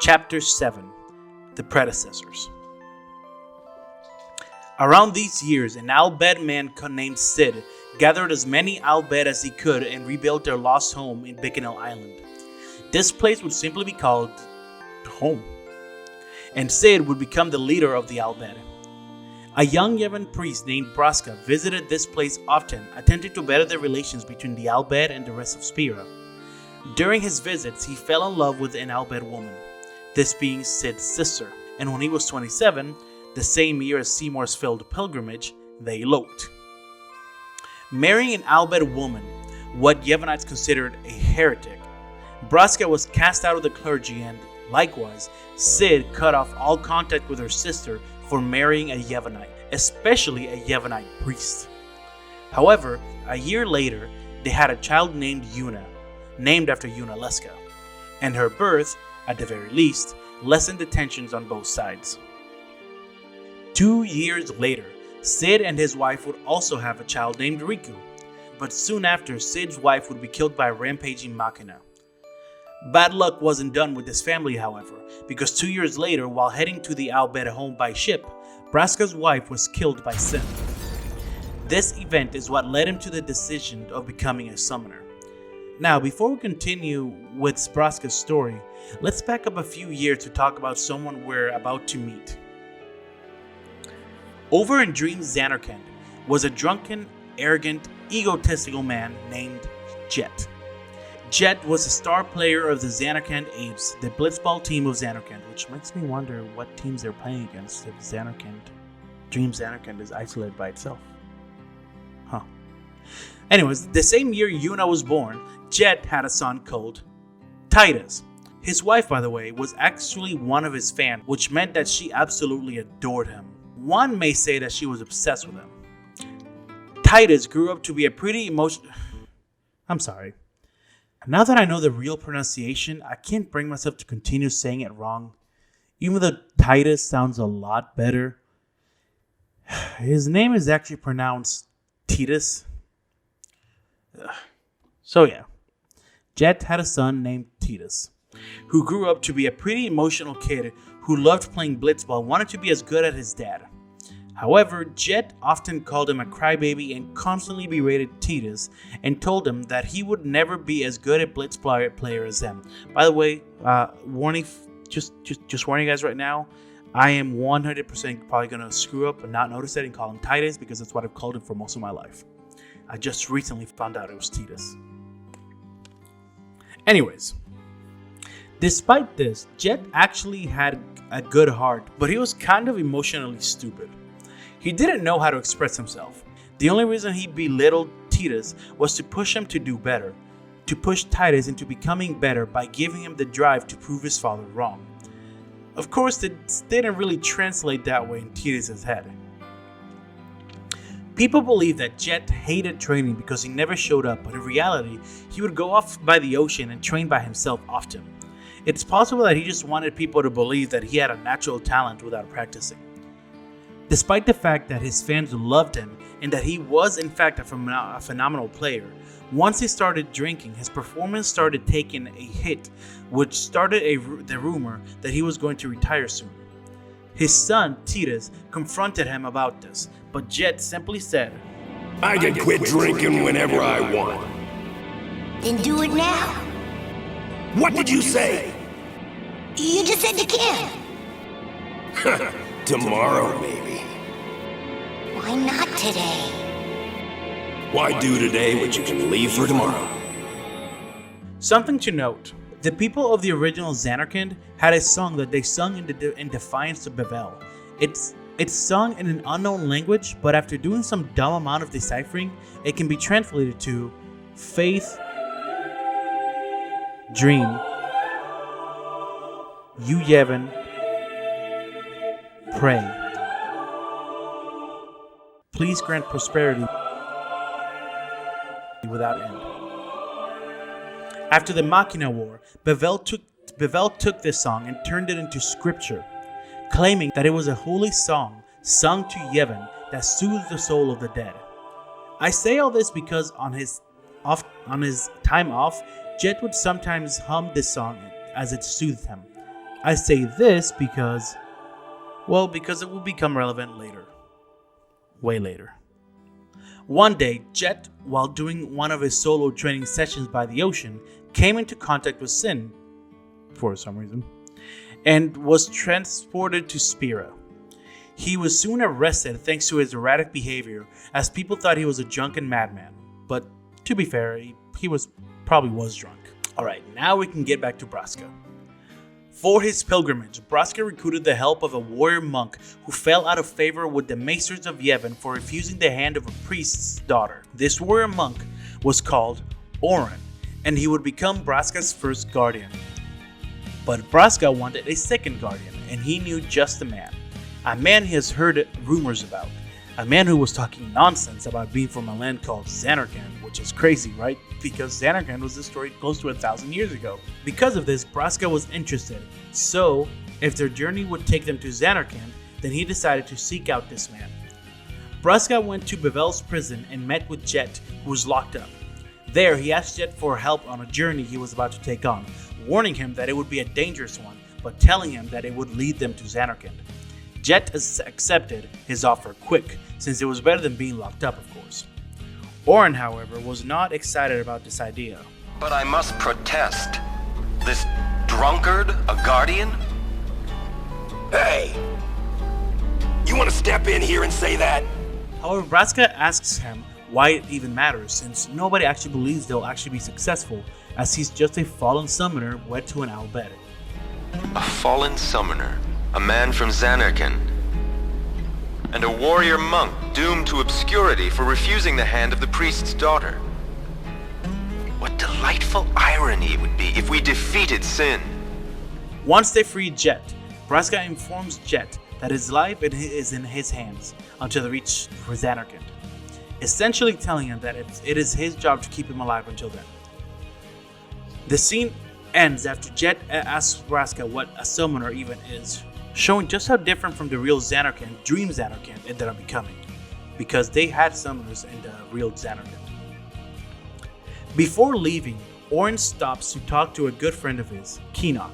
Chapter 7. The Predecessors. Around these years, an Al-Bed man named Sid gathered as many Al-Bed as he could and rebuilt their lost home in Bikanel Island. This place would simply be called home, and Sid would become the leader of the Al-Bed. A young Yevon priest named Braska visited this place often, attempting to better the relations between the Al-Bed and the rest of Spira. During his visits, he fell in love with an Al-Bed woman, this being Sid's sister, and when he was 27, the same year as Seymour's failed pilgrimage, they eloped. Marrying an Al-Bed woman, what Yevonites considered a heretic, Braska was cast out of the clergy, and likewise, Sid cut off all contact with her sister for marrying a Yevonite, especially a Yevonite priest. However, a year later, they had a child named Yuna, named after Yuna Leska, and her birth, at the very least, lessened the tensions on both sides. 2 years later, Sid and his wife would also have a child named Riku, but soon after, Sid's wife would be killed by a rampaging Machina. Bad luck wasn't done with this family, however, because 2 years later, while heading to the Al-Bed home by ship, Braska's wife was killed by Sin. This event is what led him to the decision of becoming a summoner. Now, before we continue with Braska's story, let's back up a few years to talk about someone we're about to meet. Over in Dream Zanarkand was a drunken, arrogant, egotistical man named Jecht. Jecht was a star player of the Zanarkand Apes, the blitzball team of Zanarkand, which makes me wonder what teams they're playing against if Dream Zanarkand is isolated by itself. Anyways, the same year Yuna was born, Jecht had a son called Titus. His wife, by the way, was actually one of his fans, which meant that she absolutely adored him. One may say that she was obsessed with him. Titus grew up to be a pretty I'm sorry. Now that I know the real pronunciation, I can't bring myself to continue saying it wrong. Even though Titus sounds a lot better. His name is actually pronounced Titus. So yeah, Jecht had a son named Titus, who grew up to be a pretty emotional kid who loved playing blitzball and wanted to be as good as his dad. However, Jecht often called him a crybaby and constantly berated Titus and told him that he would never be as good a blitzball player as him. By the way, warning, just warning you guys right now, I am 100% probably going to screw up and not notice it and call him Titus because that's what I've called him for most of my life. I just recently found out it was Titus. Anyways, despite this, Jecht actually had a good heart, but he was kind of emotionally stupid. He didn't know how to express himself. The only reason he belittled Titus was to push him to do better, to push Titus into becoming better by giving him the drive to prove his father wrong. Of course, it didn't really translate that way in Titus's head. People believe that Jecht hated training because he never showed up, but in reality, he would go off by the ocean and train by himself often. It's possible that he just wanted people to believe that he had a natural talent without practicing. Despite the fact that his fans loved him and that he was in fact a phenomenal player, once he started drinking, his performance started taking a hit, which started the rumor that he was going to retire soon. His son, Titus, confronted him about this, but Jecht simply said, I can quit drinking whenever I want. Then do it now. What did you say? You just said you can. Tomorrow, maybe. Why not today? Why do today what you can leave for tomorrow? Something to note. The people of the original Zanarkand had a song that they sung in defiance of Bevel. It's sung in an unknown language, but after doing some dumb amount of deciphering, it can be translated to Faith, Dream, You Yevon, Pray. Please grant prosperity without end. After the Machina War, Bevel took this song and turned it into scripture, claiming that it was a holy song sung to Yevon that soothed the soul of the dead. I say all this because on his time off, Jecht would sometimes hum this song as it soothed him. I say this because it will become relevant later. Way later. One day, Jecht, while doing one of his solo training sessions by the ocean, came into contact with Sin, for some reason, and was transported to Spira. He was soon arrested thanks to his erratic behavior, as people thought he was a drunken madman. But to be fair, he probably was drunk. Alright, now we can get back to Braska. For his pilgrimage, Braska recruited the help of a warrior monk who fell out of favor with the Maesters of Yevon for refusing the hand of a priest's daughter. This warrior monk was called Auron, and he would become Braska's first guardian. But Braska wanted a second guardian, and he knew just the man. A man he has heard rumors about. A man who was talking nonsense about being from a land called Zanarkand, which is crazy, right? Because Zanarkand was destroyed close to 1,000 years ago. Because of this, Braska was interested. So, if their journey would take them to Zanarkand, then he decided to seek out this man. Braska went to Bevel's prison and met with Jecht, who was locked up. There, he asked Jecht for help on a journey he was about to take on, warning him that it would be a dangerous one, but telling him that it would lead them to Zanarkand. Jecht accepted his offer quick, since it was better than being locked up, of course. Auron, however, was not excited about this idea. But I must protest. This drunkard, a guardian? Hey! You want to step in here and say that? However, Braska asks him why it even matters, since nobody actually believes they'll actually be successful, as he's just a fallen summoner wed to an Al Bhed. A fallen summoner, a man from Zanarkand, and a warrior monk doomed to obscurity for refusing the hand of the priest's daughter. What delightful irony it would be if we defeated Sin. Once they free Jecht, Braska informs Jecht that his life is in his hands until they reach Zanarkand, essentially telling him that it is his job to keep him alive until then. The scene ends after Jecht asks Braska what a summoner even is, showing just how different from the real Zanarkand Dream Zanarkand ended up becoming, because they had summoners in the real Zanarkand. Before leaving, Auron stops to talk to a good friend of his, Keenock,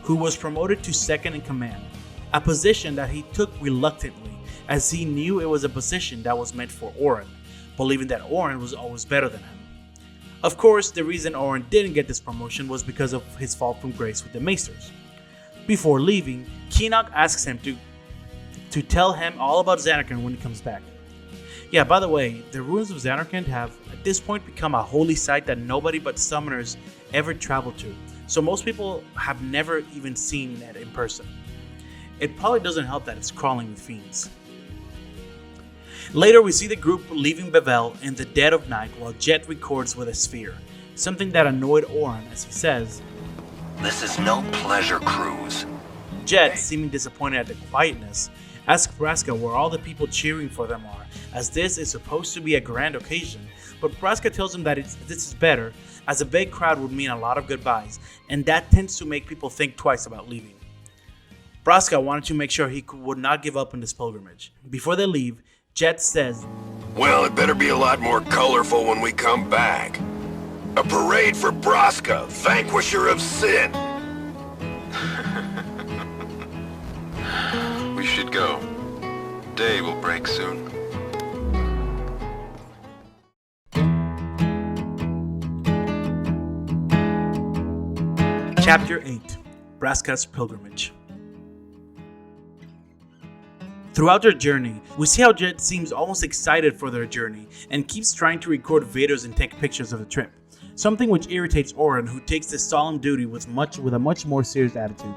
who was promoted to second in command, a position that he took reluctantly, as he knew it was a position that was meant for Auron, believing that Auron was always better than him. Of course, the reason Auron didn't get this promotion was because of his fall from grace with the Maesters. Before leaving, Keenock asks him to tell him all about Zanarkand when he comes back. Yeah, by the way, the ruins of Zanarkand have at this point become a holy site that nobody but summoners ever travel to, so most people have never even seen it in person. It probably doesn't help that it's crawling with fiends. Later, we see the group leaving Bevel in the dead of night while Jecht records with a sphere, something that annoyed Auron, as he says, This is no pleasure cruise. Jecht, seeming disappointed at the quietness, asks Braska where all the people cheering for them are, as this is supposed to be a grand occasion, but Braska tells him that this is better, as a big crowd would mean a lot of goodbyes, and that tends to make people think twice about leaving. Braska wanted to make sure he would not give up on this pilgrimage. Before they leave, Jecht says, Well, it better be a lot more colorful when we come back. A parade for Braska, vanquisher of sin. We should go. Day will break soon. Chapter 8, Braska's Pilgrimage. Throughout their journey, we see how Jecht seems almost excited for their journey and keeps trying to record videos and take pictures of the trip, something which irritates Auron, who takes this solemn duty with a much more serious attitude.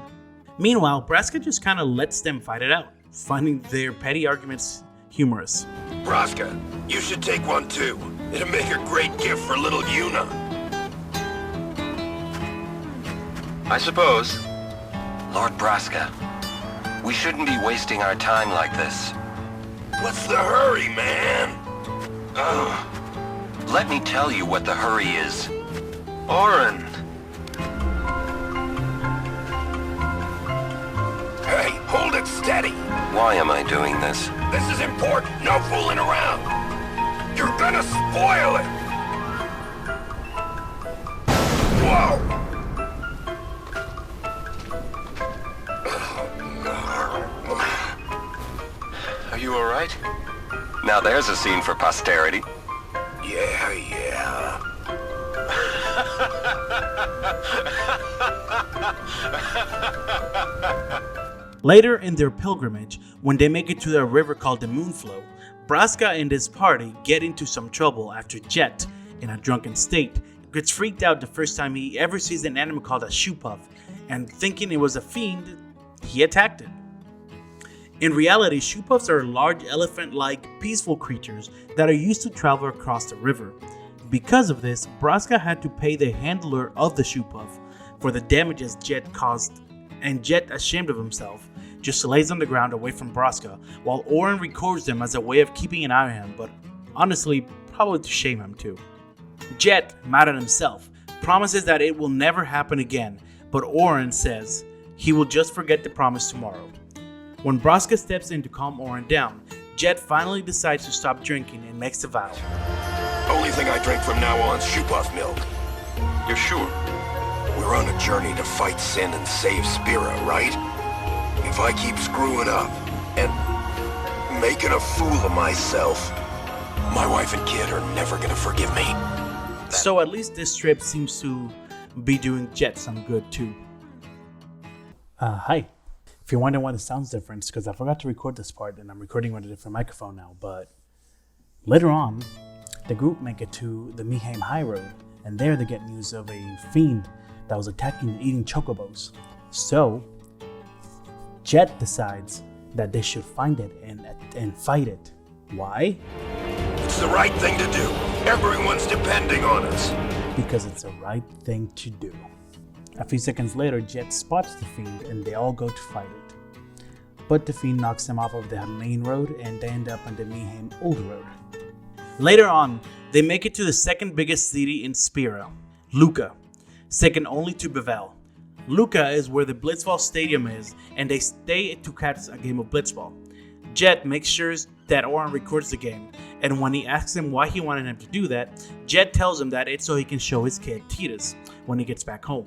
Meanwhile, Braska just kinda lets them fight it out, finding their petty arguments humorous. Braska, you should take one too. It'll make a great gift for little Yuna. I suppose. Lord Braska, we shouldn't be wasting our time like this. What's the hurry, man? Let me tell you what the hurry is. Auron! Hey, hold it steady. Why am I doing this? This is important. No fooling around. You're gonna spoil it. Whoa! Now there's a scene for posterity. Yeah. Later in their pilgrimage, when they make it to a river called the Moonflow, Braska and his party get into some trouble after Jecht, in a drunken state, gets freaked out the first time he ever sees an animal called a shoepuff, and thinking it was a fiend, he attacked it. In reality, shoepuffs are large elephant-like peaceful creatures that are used to travel across the river. Because of this, Braska had to pay the handler of the shoepuff for the damages Jecht caused, and Jecht, ashamed of himself, just lays on the ground away from Braska, while Auron records them as a way of keeping an eye on him, but honestly, probably to shame him too. Jecht, mad at himself, promises that it will never happen again, but Auron says he will just forget the promise tomorrow. When Braska steps in to calm Auron down, Jecht finally decides to stop drinking and makes a vow. Only thing I drink from now on is shoepuff milk. You're sure? We're on a journey to fight sin and save Spira, right? If I keep screwing up and making a fool of myself, my wife and kid are never gonna forgive me. So at least this trip seems to be doing Jecht some good too. Hi. If you're wondering why the sound's different, it's because I forgot to record this part and I'm recording with a different microphone now. But later on, the group make it to the Miheim High Road, and there they get news of a fiend that was attacking and eating chocobos. So Jecht decides that they should find it and fight it. Why? It's the right thing to do. Everyone's depending on us. Because it's the right thing to do. A few seconds later, Jecht spots the fiend and they all go to fight it. But the fiend knocks them off of the main road and they end up on the Miheim Old Road. Later on, they make it to the second biggest city in Spira, Luca, second only to Bevel. Luca is where the Blitzball Stadium is, and they stay to catch a game of Blitzball. Jecht makes sure that Auron records the game, and when he asks him why he wanted him to do that, Jecht tells him that it's so he can show his kid Titus when he gets back home.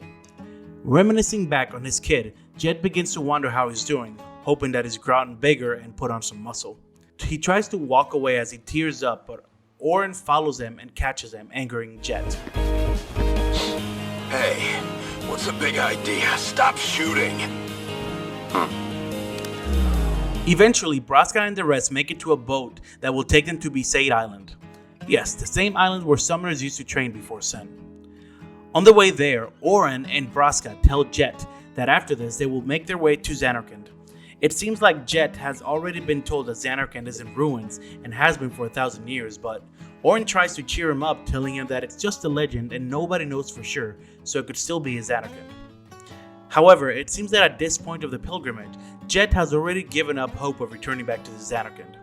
Reminiscing back on his kid, Jecht begins to wonder how he's doing, hoping that he's gotten bigger and put on some muscle. He tries to walk away as he tears up, but Auron follows him and catches him, angering Jecht. Hey, what's the big idea? Stop shooting. Eventually, Braska and the rest make it to a boat that will take them to Besaid Island. Yes, the same island where summoners used to train before Sin. On the way there, Auron and Braska tell Jecht that after this they will make their way to Zanarkand. It seems like Jecht has already been told that Zanarkand is in ruins and has been for 1,000 years, but Auron tries to cheer him up, telling him that it's just a legend and nobody knows for sure, so it could still be Zanarkand. However, it seems that at this point of the pilgrimage, Jecht has already given up hope of returning back to the Zanarkand.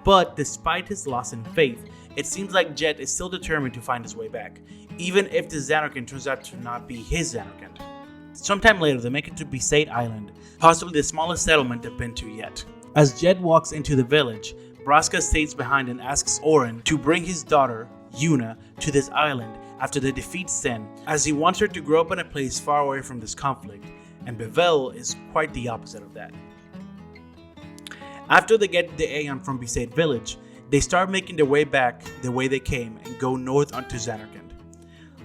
But despite his loss in faith, it seems like Jecht is still determined to find his way back, even if the Zanarkand turns out to not be his Zanarkand. Sometime later, they make it to Besaid Island, possibly the smallest settlement they've been to yet. As Jecht walks into the village, Braska stays behind and asks Auron to bring his daughter, Yuna, to this island after they defeat Sin, as he wants her to grow up in a place far away from this conflict, and Bevel is quite the opposite of that. After they get the Aeon from Besaid village, they start making their way back the way they came and go north onto Zanarkand.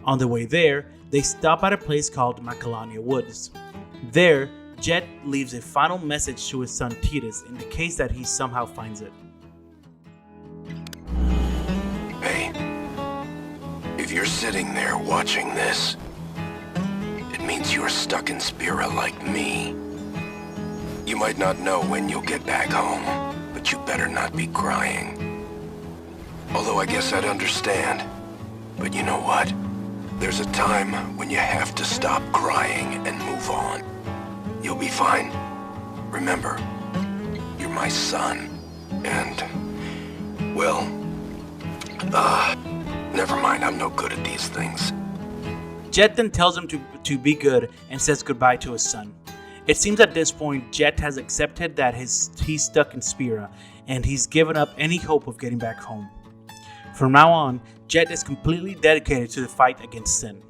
On the way there, they stop at a place called Macalania Woods. There, Jecht leaves a final message to his son Titus in the case that he somehow finds it. Hey, if you're sitting there watching this, it means you're stuck in Spira like me. You might not know when you'll get back home, but you better not be crying. Although I guess I'd understand. But you know what? There's a time when you have to stop crying and move on. You'll be fine. Remember, you're my son. And, well, never mind, I'm no good at these things. Jecht then tells him to be good and says goodbye to his son. It seems at this point Jecht has accepted that he's stuck in Spira and he's given up any hope of getting back home. From now on, Jecht is completely dedicated to the fight against Sin.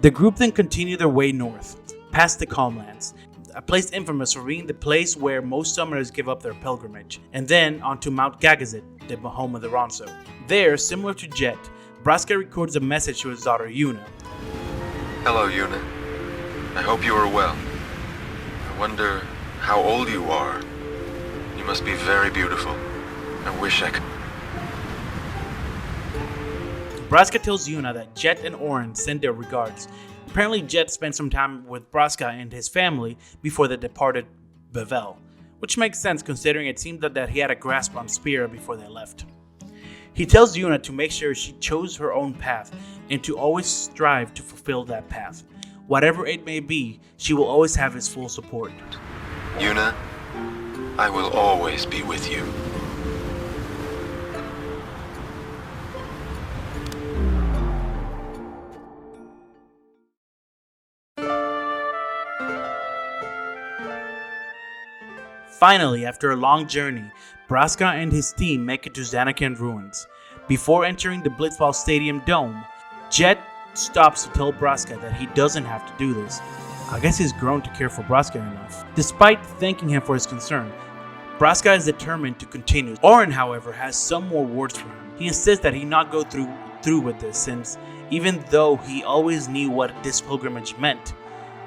The group then continue their way north, past the Calmlands. a place infamous for being the place where most summoners give up their pilgrimage, and then onto Mount Gagazet, the home of the Ronso. There, similar to Jecht, Braska records a message to his daughter Yuna. Hello, Yuna. I hope you are well. I wonder how old you are. You must be very beautiful. I wish I could. Braska tells Yuna that Jecht and Auron send their regards. Apparently, Jecht spent some time with Braska and his family before they departed Bevel, which makes sense considering it seemed that he had a grasp on Spira before they left. He tells Yuna to make sure she chose her own path and to always strive to fulfill that path. Whatever it may be, she will always have his full support. Yuna, I will always be with you. Finally, after a long journey, Braska and his team make it to Zanarkand ruins. Before entering the Blitzball Stadium dome, Jecht stops to tell Braska that he doesn't have to do this. I guess he's grown to care for Braska enough. Despite thanking him for his concern, Braska is determined to continue. Auron, however, has some more words for him. He insists that he not go through with this, since even though he always knew what this pilgrimage meant,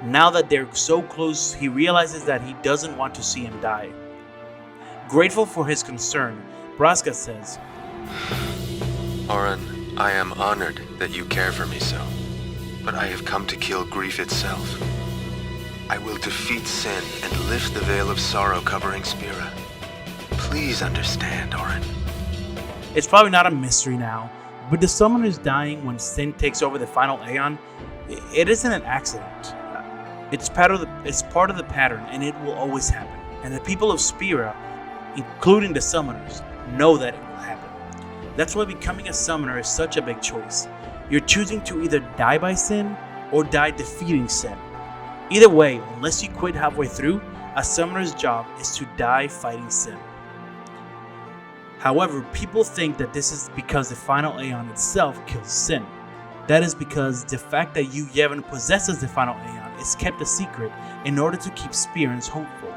now that they're so close, he realizes that he doesn't want to see him die. Grateful for his concern, Braska says, Auron, I am honored that you care for me so, but I have come to kill grief itself. I will defeat sin and lift the veil of sorrow covering Spira. Please understand, Auron. It's probably not a mystery now, but the summoners dying when sin takes over the final Aeon, it isn't an accident. It's part of the pattern, and it will always happen. And the people of Spira, including the summoners, know that it will happen. That's why becoming a summoner is such a big choice. You're choosing to either die by sin or die defeating sin. Either way, unless you quit halfway through, a summoner's job is to die fighting sin. However, people think that this is because the final Aeon itself kills sin. That is because the fact that Yevon possesses the final Aeon is kept a secret in order to keep Spirans hopeful.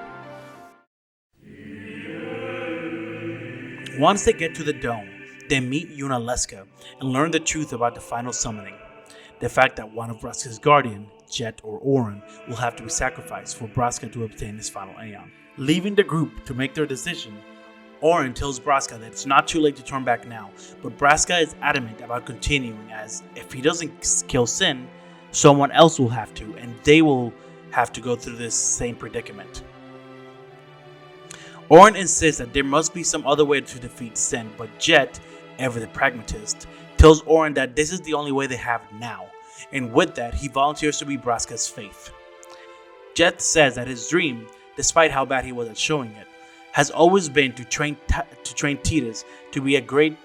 Once they get to the dome, they meet Yuna Leska and learn the truth about the final summoning. The fact that one of Braska's guardian, Jecht or Auron, will have to be sacrificed for Braska to obtain his final Aeon. Leaving the group to make their decision, Auron tells Braska that it's not too late to turn back now, but Braska is adamant about continuing, as if he doesn't kill Sin, someone else will have to, and they will have to go through this same predicament. Auron insists that there must be some other way to defeat Sin, but Jecht, ever the pragmatist, tells Auron that this is the only way they have now, and with that, he volunteers to be Braska's faith. Jecht says that his dream, despite how bad he was at showing it, has always been to train Titus to be a great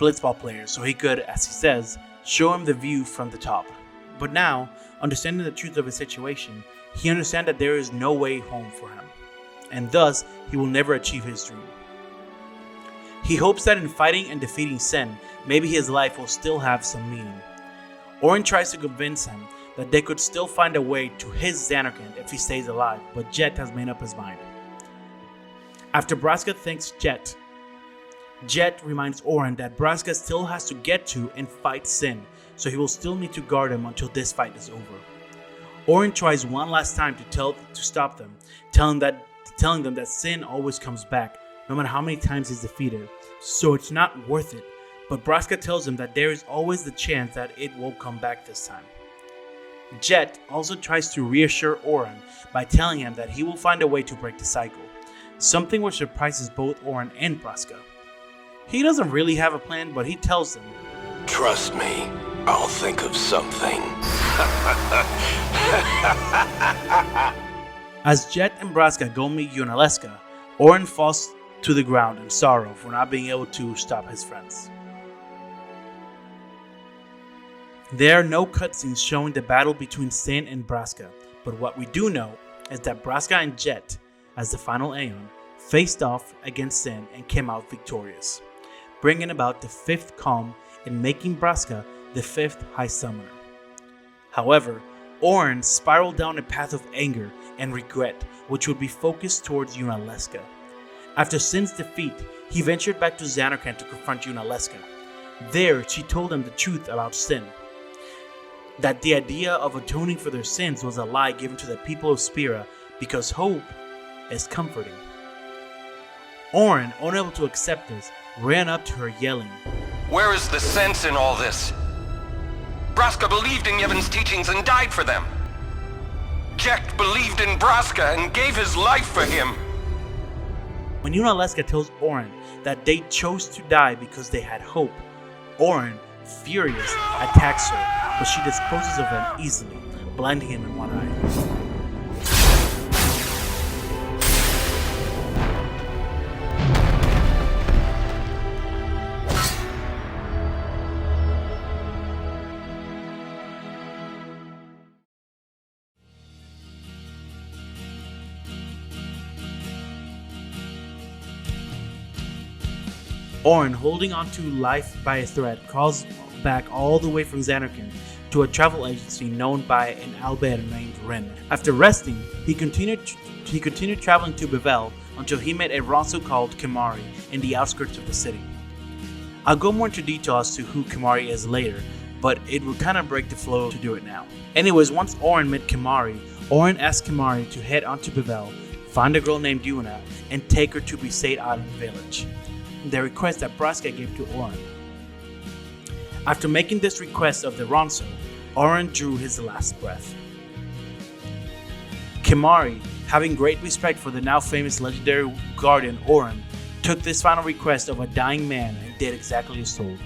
blitzball player so he could, as he says, show him the view from the top. But now, understanding the truth of his situation, he understands that there is no way home for him, and thus he will never achieve his dream. He hopes that in fighting and defeating Sen, maybe his life will still have some meaning. Auron tries to convince him that they could still find a way to his Zanarkand if he stays alive, but Jecht has made up his mind. After Braska thanks Jecht, Jecht reminds Auron that Braska still has to get to and fight Sin, so he will still need to guard him until this fight is over. Auron tries one last time to stop them, telling them that Sin always comes back, no matter how many times he's defeated, so it's not worth it, but Braska tells him that there is always the chance that it won't come back this time. Jecht also tries to reassure Auron by telling him that he will find a way to break the cycle, something which surprises both Auron and Braska. He doesn't really have a plan, but he tells them, Trust me, I'll think of something. As Jecht and Braska go meet Yuna Leska, Auron falls to the ground in sorrow for not being able to stop his friends. There are no cutscenes showing the battle between Sin and Braska, but what we do know is that Braska and Jecht, as the final Aeon, faced off against Sin and came out victorious, bringing about the 5th calm and making Braska the 5th High Summoner. However, Auron spiraled down a path of anger and regret, which would be focused towards Yunalesca. After Sin's defeat, he ventured back to Zanarkand to confront Yunalesca. There, she told him the truth about Sin, that the idea of atoning for their sins was a lie given to the people of Spira because hope is comforting. Auron, unable to accept this, ran up to her yelling, Where is the sense in all this? Braska believed in Yevon's teachings and died for them. Jecht believed in Braska and gave his life for him. When Yunalesca tells Auron that they chose to die because they had hope, Auron, furious, attacks her, but she disposes of him easily, blinding him in one eye. Auron, holding on to life by a thread, crawls back all the way from Zanarkand to a travel agency known by an Albert named Ren. After resting, he continued traveling to Bevel until he met a Ronso called Kimari in the outskirts of the city. I'll go more into detail as to who Kimari is later, but it would kind of break the flow to do it now. Anyways, once Auron met Kimari, Auron asked Kimari to head on to Bevel, find a girl named Yuna, and take her to Besaid Island Village. The request that Braska gave to Auron. After making this request of the Ronso, Auron drew his last breath. Kimari, having great respect for the now famous legendary guardian Auron, took this final request of a dying man and did exactly as told.